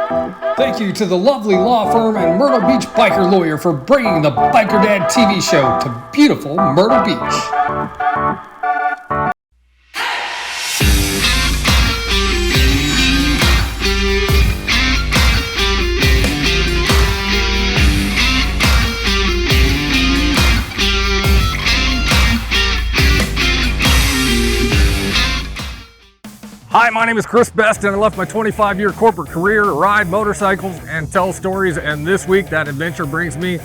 Thank you to the lovely law firm and Myrtle Beach Biker Lawyer for bringing the Biker Dad TV show to beautiful Myrtle Beach. Hi, my name is Chris Best, and I left my 25-year corporate career to ride motorcycles and tell stories, and this week that adventure brings me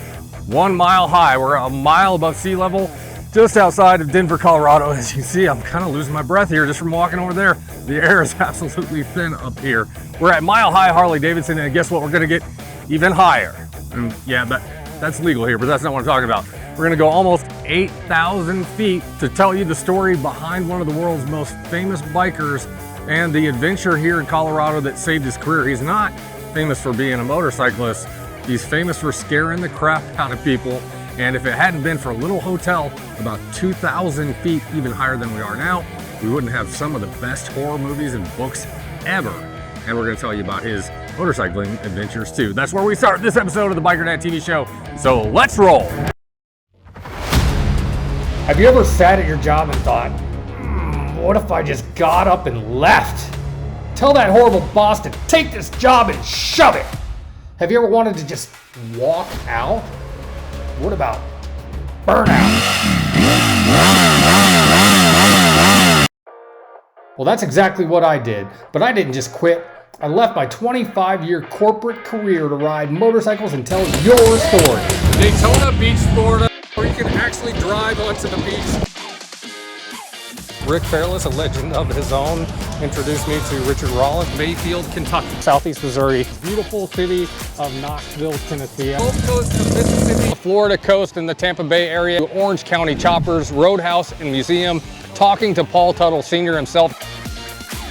1 mile high. We're a mile above sea level, just outside of Denver, Colorado. As you can see, I'm kind of losing my breath here just from walking over there. The air is absolutely thin up here. We're at Mile High Harley Davidson, and guess what? We're gonna get even higher. And yeah, that's legal here, but that's not what I'm talking about. We're gonna go almost 8,000 feet to tell you the story behind one of the world's most famous bikers and the adventure here in Colorado that saved his career. He's not famous for being a motorcyclist. He's famous for scaring the crap out of people. And if it hadn't been for a little hotel about 2,000 feet even higher than we are now, we wouldn't have some of the best horror movies and books ever. And we're gonna tell you about his motorcycling adventures too. That's where we start this episode of the Biker Dad TV show. So let's roll. Have you ever sat at your job and thought, what if I just got up and left? Tell that horrible boss to take this job and shove it. Have you ever wanted to just walk out? What about burnout? Well, that's exactly what I did, but I didn't just quit. I left my 25-year corporate career to ride motorcycles and tell your story. Daytona Beach, Florida, where you can actually drive onto the beach. Rick Fairless, a legend of his own, introduced me to Richard Rollins, Mayfield, Kentucky. Southeast Missouri, beautiful city of Knoxville, Tennessee. Gulf Coast of Mississippi, the Florida coast and the Tampa Bay area, Orange County Choppers, Roadhouse and Museum, talking to Paul Tuttle Sr. himself.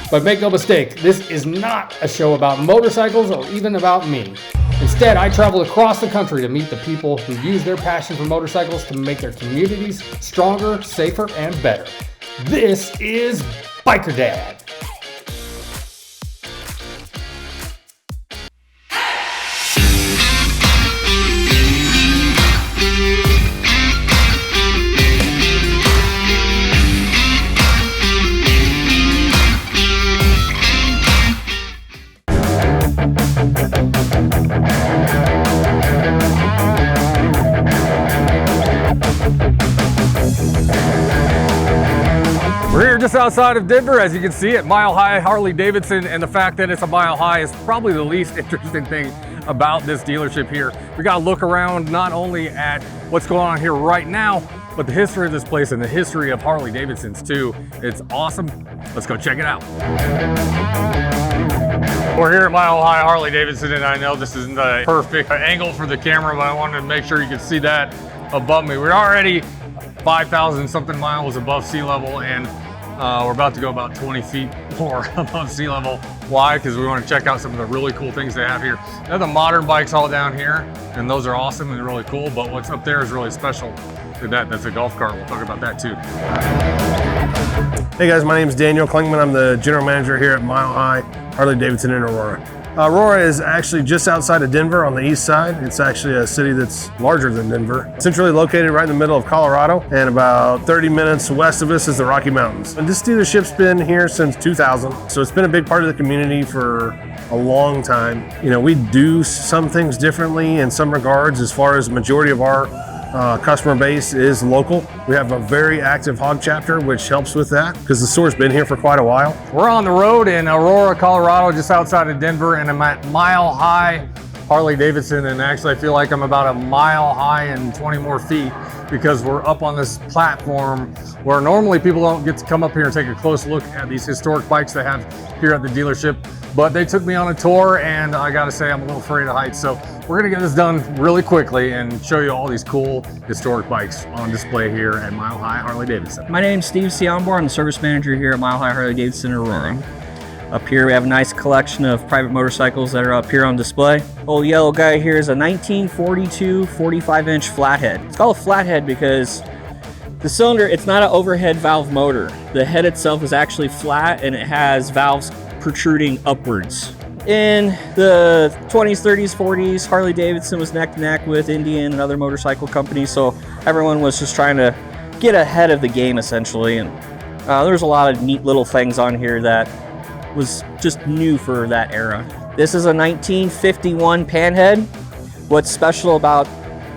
But make no mistake, this is not a show about motorcycles or even about me. Instead, I travel across the country to meet the people who use their passion for motorcycles to make their communities stronger, safer, and better. This is Biker Dad. We're here just outside of Denver, as you can see, at Mile High Harley Davidson, and the fact that it's a mile high is probably the least interesting thing about this dealership here. We got to look around not only at what's going on here right now, but the history of this place and the history of Harley Davidson's too. It's awesome. Let's go check it out. We're here at Mile High Harley Davidson, and I know this isn't the perfect angle for the camera, but I wanted to make sure you could see that above me. We're already 5,000 something miles above sea level, and we're about to go about 20 feet more above sea level. Why? Because we want to check out some of the really cool things they have here. They have the modern bikes all down here, and those are awesome and really cool, but what's up there is really special. Look at that, that's a golf cart. We'll talk about that too. Hey guys, my name is Daniel Klingman. I'm the general manager here at Mile High Harley Davidson in Aurora. Aurora is actually just outside of Denver on the east side. It's actually a city that's larger than Denver. Centrally located right in the middle of Colorado, and about 30 minutes west of us is the Rocky Mountains. And this dealership's been here since 2000, so it's been a big part of the community for a long time. You know, we do some things differently in some regards as far as the majority of our customer base is local. We have a very active hog chapter, which helps with that because the store's been here for quite a while. We're on the road in Aurora, Colorado, just outside of Denver, and I'm at Mile High Harley Davidson, and actually I feel like I'm about a mile high and 20 more feet because we're up on this platform where normally people don't get to come up here and take a close look at these historic bikes they have here at the dealership. But they took me on a tour, and I gotta say I'm a little afraid of heights. So we're gonna get this done really quickly and show you all these cool historic bikes on display here at Mile High Harley Davidson. My name's Steve Ciambor. I'm the service manager here at Mile High Harley Davidson in Aurora. Up here we have a nice collection of private motorcycles that are up here on display. Old yellow guy here is a 1942 45-inch flathead. It's called a flathead because the cylinder, it's not an overhead valve motor. The head itself is actually flat and it has valves protruding upwards. in the 20s, 30s, 40s, Harley Davidson was neck to neck with Indian and other motorcycle companies, so everyone was just trying to get ahead of the game essentially. And there's a lot of neat little things on here that was just new for that era. This is a 1951 Panhead. What's special about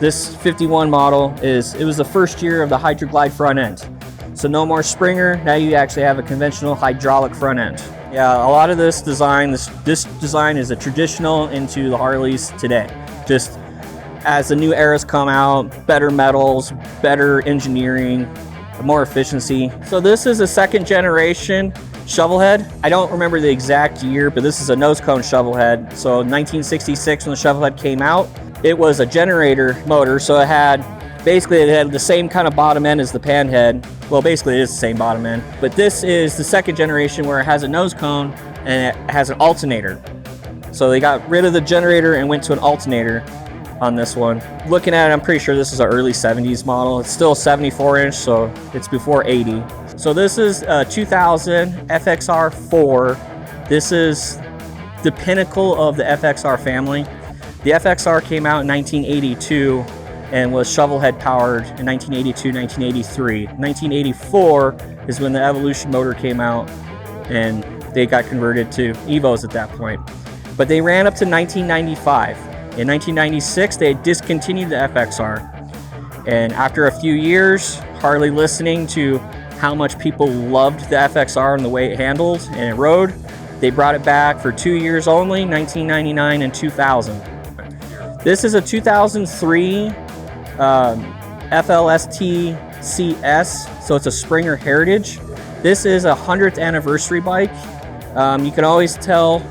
this 51 model is it was the first year of the Hydroglide front end. So no more Springer, now you actually have a conventional hydraulic front end. Yeah, a lot of this design, this design is a traditional into the Harleys today. Just as the new eras come out, better metals, better engineering, more efficiency. So this is a second generation shovel head. I don't remember the exact year, but this is a nose cone shovel head. So 1966 when the shovel head came out, it was a generator motor, so it had the same kind of bottom end as the Panhead. Well, basically it is the same bottom end, but this is the second generation where it has a nose cone and it has an alternator. So they got rid of the generator and went to an alternator on this one. Looking at it, I'm pretty sure this is an early 70s model. It's still 74 inch, so it's before 80. So this is a 2000 FXR4. This is the pinnacle of the FXR family. The FXR came out in 1982 and was shovel head powered in 1982, 1983. 1984 is when the Evolution motor came out and they got converted to Evos at that point. But they ran up to 1995. In 1996, they discontinued the FXR. And after a few years, Harley listening to how much people loved the FXR and the way it handled and it rode, they brought it back for 2 years only, 1999 and 2000. This is a 2003 FLST CS, so it's a Springer Heritage. This is a 100th anniversary bike. You can always tell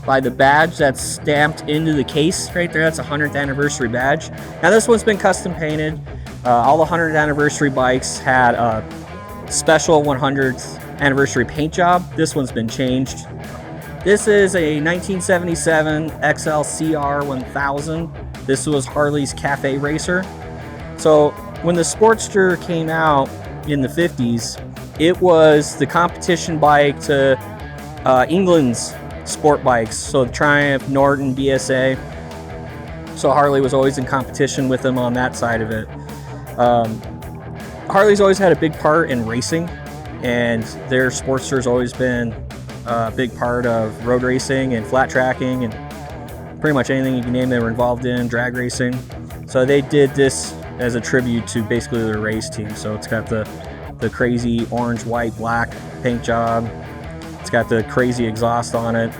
by the badge that's stamped into the case right there. That's a 100th anniversary badge. Now this one's been custom painted. All the 100th anniversary bikes had a special 100th anniversary paint job. This one's been changed. This is a 1977 XL CR 1000. This was Harley's cafe racer. So when the Sportster came out in the 50s, it was the competition bike to England's sport bikes. So Triumph, Norton, BSA. So Harley was always in competition with them on that side of it. Harley's always had a big part in racing, and their Sportster's always been a big part of road racing and flat tracking and pretty much anything you can name they were involved in, drag racing. So they did this as a tribute to basically their race team. So it's got the crazy orange, white, black paint job. It's got the crazy exhaust on it.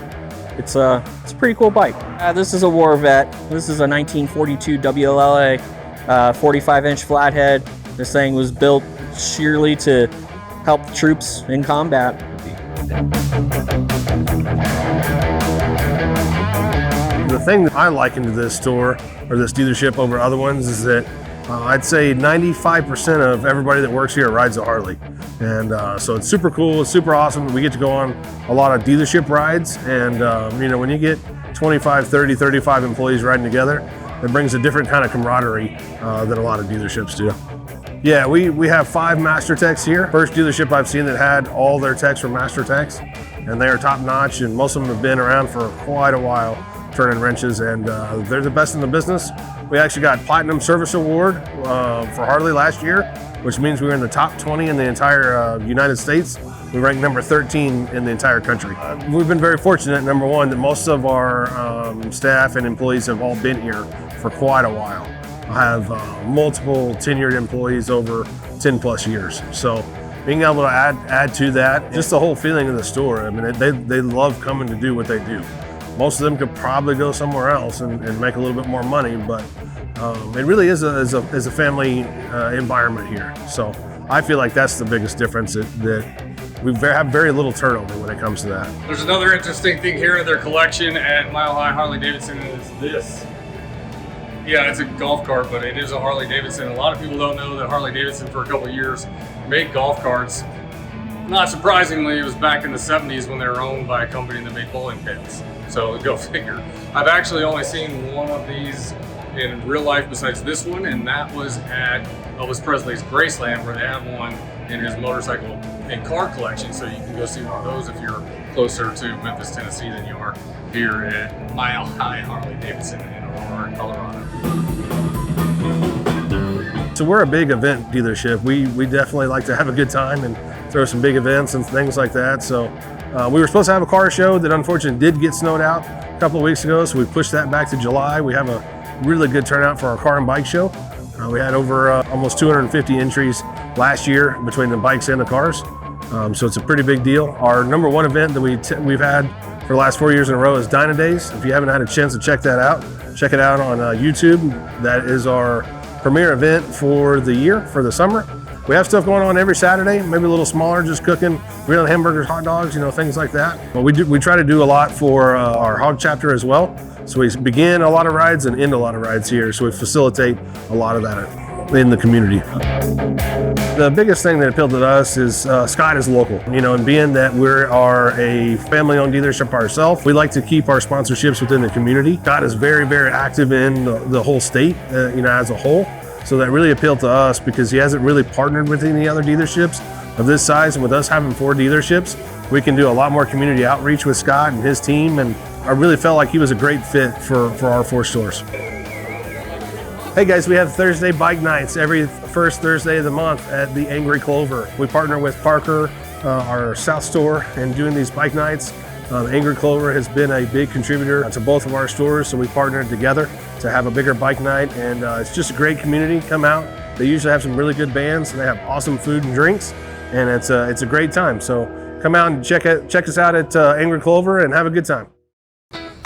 It's a pretty cool bike. This is a War Vet. This is a 1942 WLLA 45-inch flathead. This thing was built sheerly to help the troops in combat. The thing that I liken to this store or this dealership over other ones is that I'd say 95% of everybody that works here rides a Harley. And so it's super cool, it's super awesome. We get to go on a lot of dealership rides, and you know, when you get 25, 30, 35 employees riding together, it brings a different kind of camaraderie than a lot of dealerships do. Yeah, we have 5 Master Techs here. First dealership I've seen that had all their techs from Master Techs, and they are top notch, and most of them have been around for quite a while turning wrenches, and they're the best in the business. We actually got Platinum Service Award for Harley last year, which means we were in the top 20 in the entire United States. We ranked number 13 in the entire country. We've been very fortunate, number one, that most of our staff and employees have all been here for quite a while. I have multiple tenured employees over 10 plus years. So being able to add to that, just the whole feeling of the store. I mean, they love coming to do what they do. Most of them could probably go somewhere else and make a little bit more money, but it really is a family environment here. So I feel like that's the biggest difference, that we have very little turnover when it comes to that. There's another interesting thing here in their collection at Mile High Harley Davidson is this. Yeah, it's a golf cart, but it is a Harley Davidson. A lot of people don't know that Harley Davidson for a couple of years made golf carts. Not surprisingly, it was back in the 70s when they were owned by a company that made bowling pins. So go figure. I've actually only seen one of these in real life besides this one, and that was at Elvis Presley's Graceland, where they have one in his motorcycle and car collection. So you can go see one of those if you're closer to Memphis, Tennessee than you are here at Mile High Harley Davidson in Aurora, Colorado. So we're a big event dealership. We definitely like to have a good time and throw some big events and things like that. So we were supposed to have a car show that unfortunately did get snowed out a couple of weeks ago, so we pushed that back to July. We have a really good turnout for our car and bike show. We had over almost 250 entries last year between the bikes and the cars. So it's a pretty big deal. Our number one event that we've had for the last 4 years in a row is Dyna Days. If you haven't had a chance to check that out, check it out on YouTube. That is our premier event for the year, for the summer. We have stuff going on every Saturday, maybe a little smaller, just cooking, grilling hamburgers, hot dogs, things like that. But we try to do a lot for our hog chapter as well. So we begin a lot of rides and end a lot of rides here. So we facilitate a lot of that in the community. The biggest thing that appealed to us is Scott is local, and being that we are a family-owned dealership ourselves, we like to keep our sponsorships within the community. Scott is very, very active in the whole state, as a whole. So that really appealed to us because he hasn't really partnered with any other dealerships of this size. And with us having 4 dealerships, we can do a lot more community outreach with Scott and his team. And I really felt like he was a great fit for our 4 stores. Hey guys, we have Thursday bike nights every first Thursday of the month at the Angry Clover. We partner with Parker, our South store, in doing these bike nights. Angry Clover has been a big contributor to both of our stores, so we partnered together to have a bigger bike night, and it's just a great community. Come out. They usually have some really good bands, and they have awesome food and drinks, and it's a great time. So come out and check us out at Angry Clover and have a good time.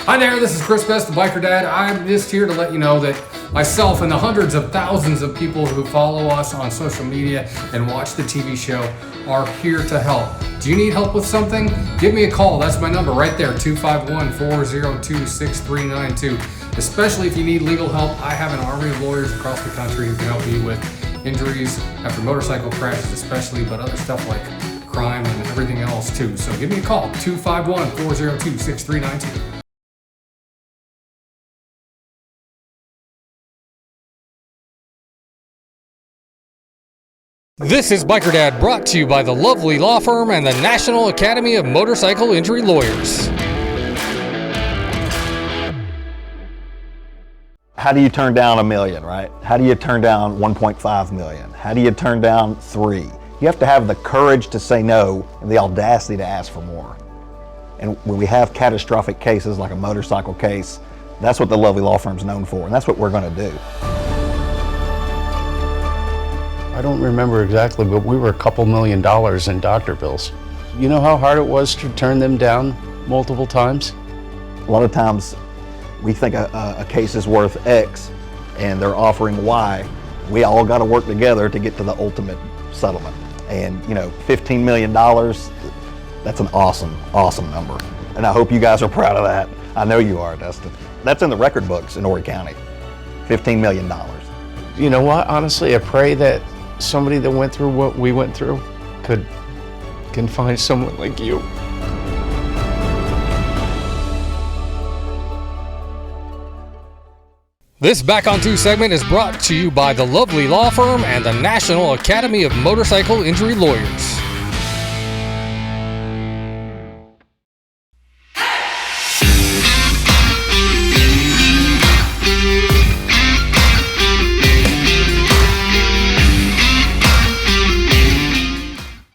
Hi there, this is Chris Best, the Biker Dad. I'm just here to let you know that myself and the hundreds of thousands of people who follow us on social media and watch the TV show are here to help. Do you need help with something? Give me a call. That's my number right there, 251-402-6392. Especially if you need legal help, I have an army of lawyers across the country who can help you with injuries after motorcycle crashes especially, but other stuff like crime and everything else too. So give me a call, 251-402-6392. This is Biker Dad, brought to you by the lovely law firm and the National Academy of Motorcycle Injury Lawyers. How do you turn down $1 million, right? How do you turn down 1.5 million? How do you turn down 3? You have to have the courage to say no and the audacity to ask for more. And when we have catastrophic cases like a motorcycle case, that's what the lovely law firm's known for, and that's what we're going to do. I don't remember exactly, but we were a couple $1 million in doctor bills. You know how hard it was to turn them down multiple times? A lot of times we think a case is worth X and they're offering Y. We all got to work together to get to the ultimate settlement. And $15 million, that's an awesome, awesome number. And I hope you guys are proud of that. I know you are, Dustin. That's in the record books in Horry County, $15 million. You know what, honestly, I pray that somebody that went through what we went through can find someone like you. This Back on 2 segment is brought to you by the lovely law firm and the National Academy of Motorcycle Injury Lawyers.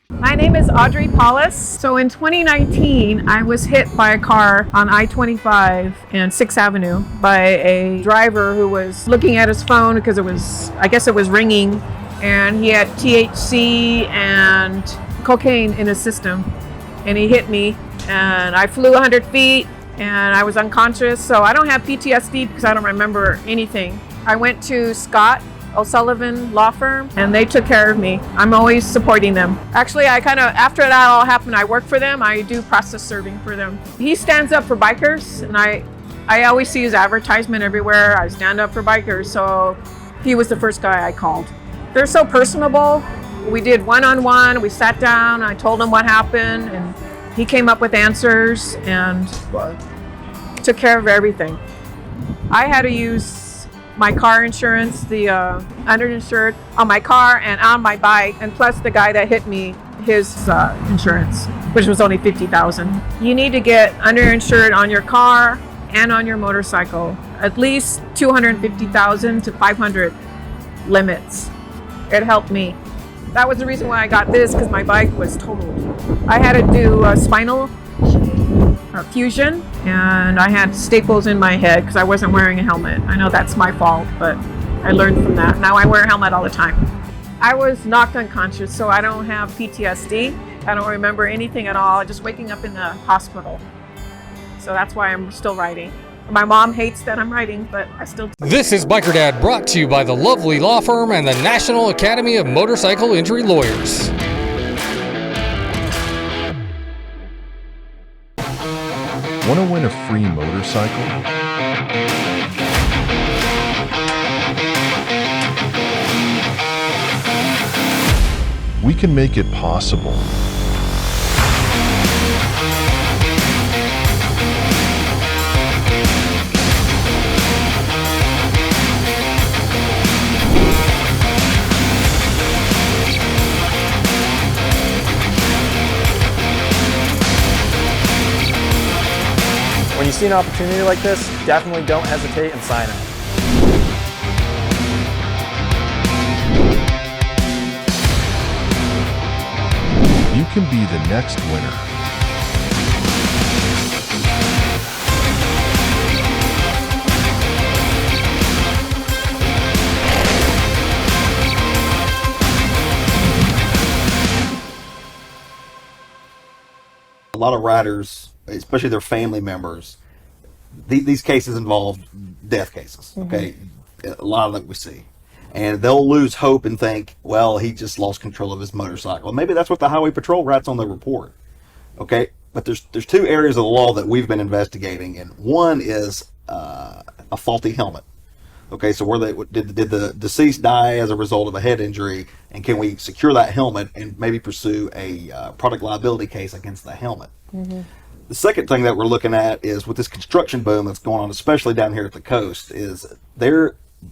My name is Audrey Paulus. So in 2019, I was hit by a car on I-25 and 6th Avenue by a driver who was looking at his phone because I guess it was ringing, and he had THC and cocaine in his system, and he hit me, and I flew 100 feet and I was unconscious. So I don't have PTSD because I don't remember anything. I went to Scott O'Sullivan Law Firm, and they took care of me. I'm always supporting them. Actually, after that all happened, I work for them. I do process serving for them. He stands up for bikers, and I always see his advertisement everywhere. I stand up for bikers, so he was the first guy I called. They're so personable. We did one-on-one. We sat down. I told him what happened, and he came up with answers and took care of everything. I had to use my car insurance, the underinsured on my car and on my bike, and plus the guy that hit me his insurance, which was only $50,000. You need to get underinsured on your car and on your motorcycle, at least $250,000 to $500 limits. It helped me. That was the reason why I got this, because my bike was totaled. I had to do a spinal fusion, and I had staples in my head because I wasn't wearing a helmet. I know that's my fault, but I learned from that. Now I wear a helmet all the time. I was knocked unconscious, so I don't have PTSD. I don't remember anything at all, just waking up in the hospital. So that's why I'm still riding. My mom hates that I'm riding, but I still... This is Biker Dad, brought to you by the lovely law firm and the National Academy of Motorcycle Injury Lawyers. Want to win a free motorcycle? We can make it possible. When you see an opportunity like this, definitely don't hesitate and sign up. You can be the next winner. A lot of riders, especially their family members, these cases involve death cases, okay? A lot of that we see. And they'll lose hope and think, well, he just lost control of his motorcycle. And maybe that's what the Highway Patrol writes on the report, okay? But there's two areas of the law that we've been investigating, and one is a faulty helmet. Okay, so did the deceased die as a result of a head injury, and can we secure that helmet and maybe pursue a product liability case against the helmet? The second thing that we're looking at is with this construction boom that's going on, especially down here at the coast, is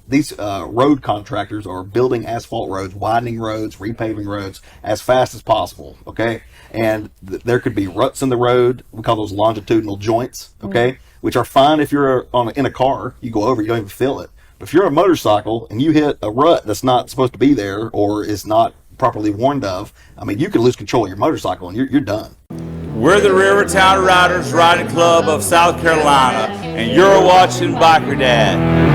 these road contractors are building asphalt roads, widening roads, repaving roads as fast as possible, okay? And there could be ruts in the road. We call those longitudinal joints, okay? Which are fine if you're in a car. You go over, you don't even feel it. But if you're on a motorcycle and you hit a rut that's not supposed to be there or is not properly warned of, I mean, you could lose control of your motorcycle and you're done. We're the Rivertown Riders Riding Club of South Carolina, and you're watching Biker Dad.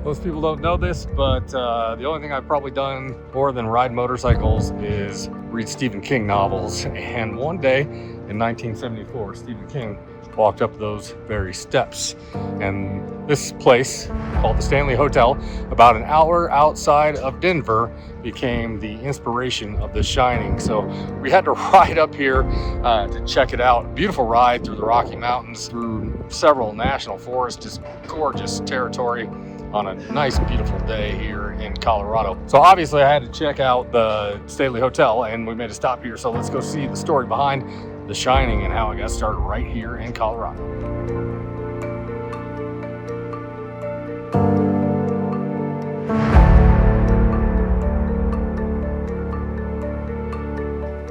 Most people don't know this, but the only thing I've probably done more than ride motorcycles is read Stephen King novels. And one day in 1974, Stephen King walked up those very steps. And this place, called the Stanley Hotel, about an hour outside of Denver, became the inspiration of The Shining. So we had to ride up here to check it out. Beautiful ride through the Rocky Mountains, through several national forests, just gorgeous territory on a nice, beautiful day here in Colorado. So obviously I had to check out the Stanley Hotel, and we made a stop here. So let's go see the story behind The Shining and how it got started right here in Colorado.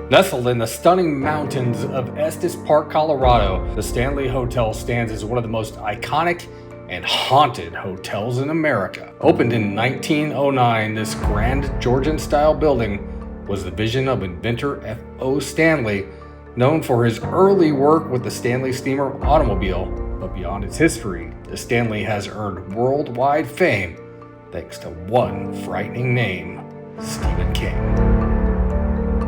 Nestled in the stunning mountains of Estes Park, Colorado, the Stanley Hotel stands as one of the most iconic and haunted hotels in America. Opened in 1909, this grand Georgian-style building was the vision of inventor F.O. Stanley, known for his early work with the Stanley Steamer automobile. But beyond its history, the Stanley has earned worldwide fame thanks to one frightening name, Stephen King.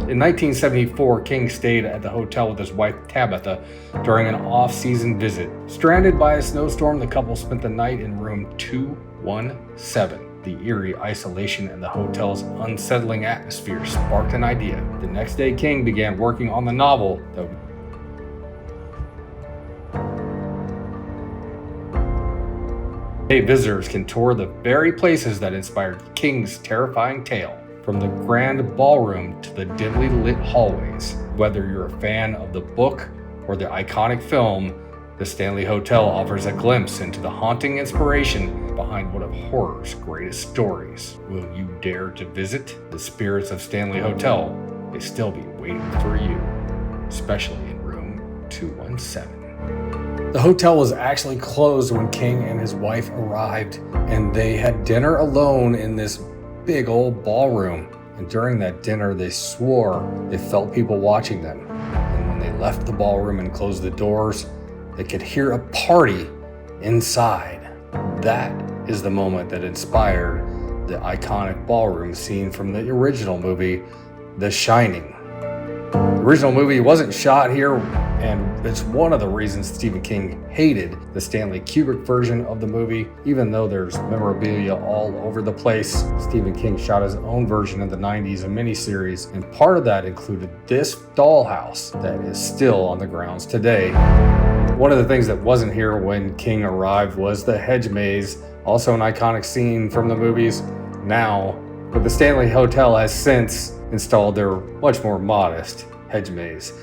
In 1974, King stayed at the hotel with his wife Tabitha during an off-season visit. Stranded by a snowstorm, the couple spent the night in room 217. The eerie isolation and the hotel's unsettling atmosphere sparked an idea. The next day, King began working on the novel that visitors can tour the very places that inspired King's terrifying tale. From the grand ballroom to the dimly lit hallways. Whether you're a fan of the book or the iconic film, the Stanley Hotel offers a glimpse into the haunting inspiration behind one of horror's greatest stories. Will you dare to visit? The spirits of Stanley Hotel may still be waiting for you, especially in room 217. The hotel was actually closed when King and his wife arrived, and they had dinner alone in this big old ballroom. And during that dinner, they swore they felt people watching them. And when they left the ballroom and closed the doors, they could hear a party inside. That is the moment that inspired the iconic ballroom scene from the original movie, The Shining. The original movie wasn't shot here, and it's one of the reasons Stephen King hated the Stanley Kubrick version of the movie. Even though there's memorabilia all over the place, Stephen King shot his own version in the 90s, a miniseries, and part of that included this dollhouse that is still on the grounds today. One of the things that wasn't here when King arrived was the hedge maze, also an iconic scene from the movies now, but the Stanley Hotel has since installed their much more modest hedge maze.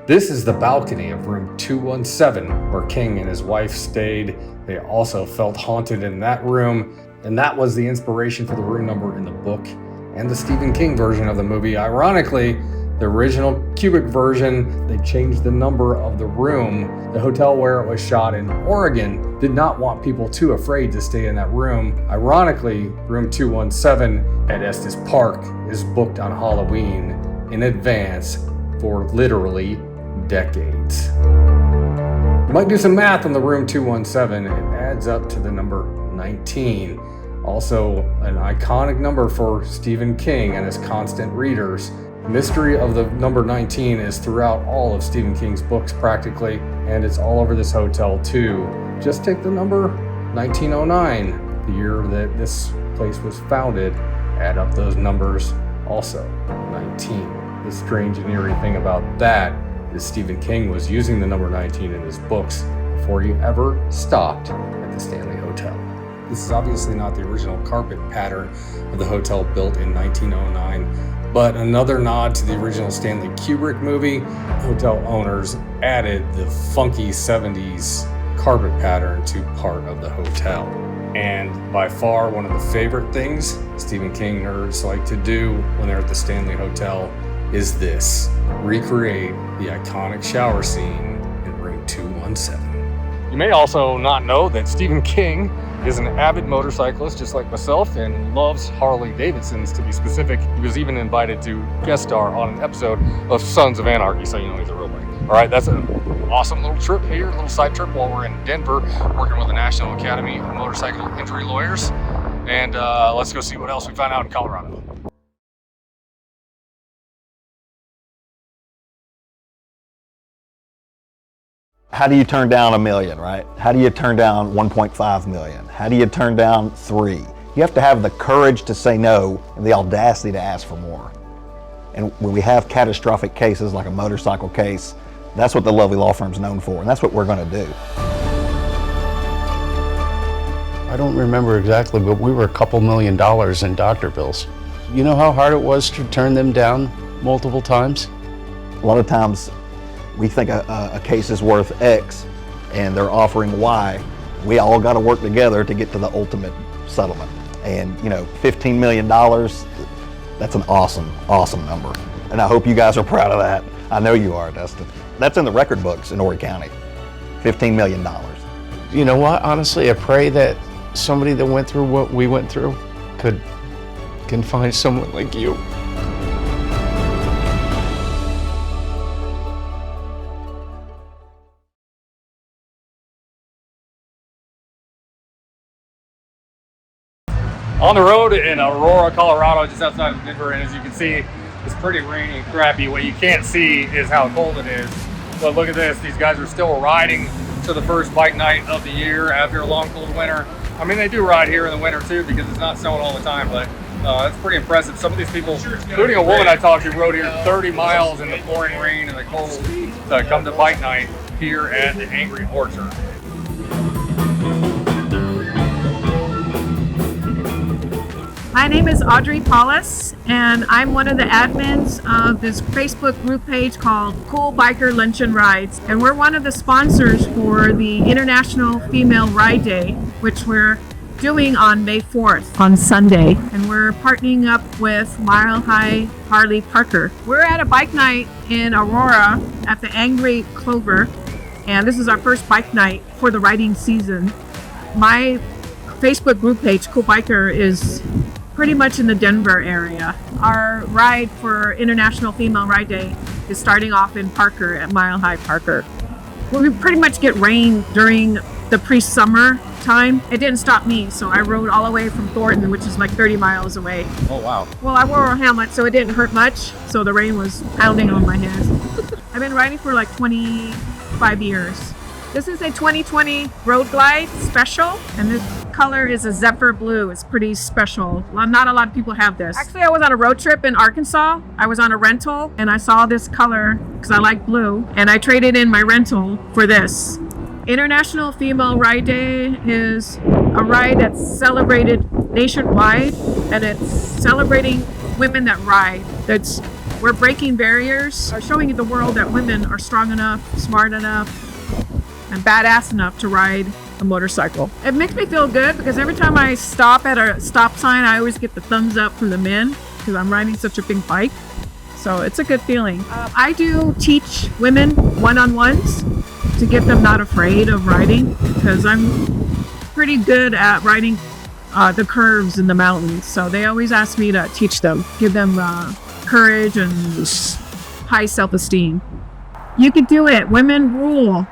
This is the balcony of room 217 where King and his wife stayed. They also felt haunted in that room, and that was the inspiration for the room number in the book and the Stephen King version of the movie. Ironically, the original Kubrick version, they changed the number of the room. The hotel where it was shot in Oregon did not want people too afraid to stay in that room. Ironically, room 217 at Estes Park is booked on Halloween in advance for literally decades. You might do some math on the room 217. It adds up to the number 19. Also an iconic number for Stephen King and his constant readers. Mystery of the number 19 is throughout all of Stephen King's books practically, and it's all over this hotel too. Just take the number 1909, the year that this place was founded, add up those numbers, also 19. The strange and eerie thing about that is Stephen King was using the number 19 in his books before he ever stopped at the Stanley Hotel. This is obviously not the original carpet pattern of the hotel built in 1909, but another nod to the original Stanley Kubrick movie. Hotel owners added the funky 70s carpet pattern to part of the hotel. And by far one of the favorite things Stephen King nerds like to do when they're at the Stanley Hotel is this: recreate the iconic shower scene in room 217. You may also not know that Stephen King is an avid motorcyclist just like myself and loves Harley Davidsons, to be specific. He was even invited to guest star on an episode of Sons of Anarchy, so you know he's a real one. All right, that's an awesome little trip here, a little side trip while we're in Denver working with the National Academy of Motorcycle Injury Lawyers. And let's go see what else we found out in Colorado. How do you turn down $1 million, right? How do you turn down 1.5 million? How do you turn down 3? You have to have the courage to say no and the audacity to ask for more. And when we have catastrophic cases like a motorcycle case, that's what the Lovely Law Firm's known for, and that's what we're going to do. I don't remember exactly, but we were a couple $1 million in doctor bills. You know how hard it was to turn them down multiple times? A lot of times we think a case is worth X and they're offering Y. We all got to work together to get to the ultimate settlement. And you know, $15 million, that's an awesome, awesome number. And I hope you guys are proud of that. I know you are, Dustin. That's in the record books in Horry County, $15 million. You know what, honestly, I pray that somebody that went through what we went through can find someone like you. On the road in Aurora, Colorado, just outside of Denver, and as you can see, it's pretty rainy and crappy. What you can't see is how cold it is. But look at this, these guys are still riding to the first bike night of the year after a long cold winter. I mean, they do ride here in the winter too because it's not snowing all the time, but it's pretty impressive. Some of these people, including a woman I talked to, rode here 30 miles in the pouring rain and the cold to come to bike night here at the Angry Orchard. My name is Audrey Paulus, and I'm one of the admins of this Facebook group page called Cool Biker Luncheon Rides. And we're one of the sponsors for the International Female Ride Day, which we're doing on May 4th, on Sunday. And we're partnering up with Mile High Harley Parker. We're at a bike night in Aurora at the Angry Clover, and this is our first bike night for the riding season. My Facebook group page, Cool Biker, is pretty much in the Denver area. Our ride for International Female Ride Day is starting off in Parker at Mile High Parker. We pretty much get rain during the pre-summer time. It didn't stop me, so I rode all the way from Thornton, which is like 30 miles away. Oh wow. Well, I wore a helmet, so it didn't hurt much, so the rain was pounding on my head. I've been riding for like 25 years. This is a 2020 Road Glide Special, and this color is a Zephyr Blue. It's pretty special. Well, not a lot of people have this. Actually, I was on a road trip in Arkansas. I was on a rental, and I saw this color because I like blue, and I traded in my rental for this. International Female Ride Day is a ride that's celebrated nationwide, and it's celebrating women that ride. We're breaking barriers, showing the world that women are strong enough, smart enough, and badass enough to ride a motorcycle. It makes me feel good because every time I stop at a stop sign, I always get the thumbs up from the men because I'm riding such a big bike. So it's a good feeling. I do teach women one-on-ones to get them not afraid of riding because I'm pretty good at riding the curves in the mountains. So they always ask me to teach them, give them courage and high self-esteem. You can do it. Women rule.